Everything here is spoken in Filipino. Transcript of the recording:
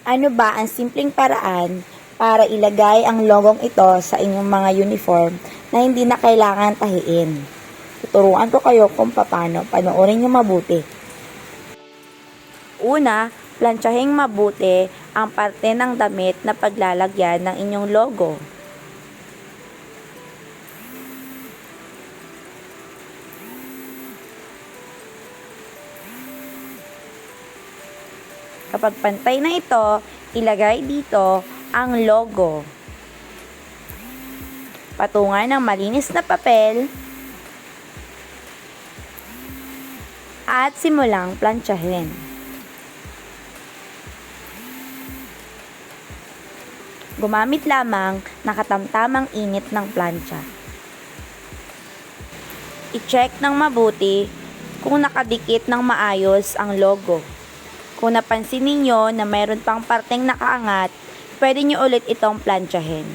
Ano ba ang simpleng paraan para ilagay ang logong ito sa inyong mga uniform na hindi na kailangan tahiin? Tuturuan ko kayo kung paano. Panoorin nyo mabuti. Una, planchahing mabuti ang parte ng damit na paglalagyan ng inyong logo. Kapag pantay na ito, ilagay dito ang logo. Patungan ng malinis na papel at simulang plantsahin. Gumamit lamang ng katamtamang init ng plancha. I-check ng mabuti kung nakadikit ng maayos ang logo. Kung napansin ninyo na mayroon pang parteng nakaangat, pwede nyo ulit itong plantsahin.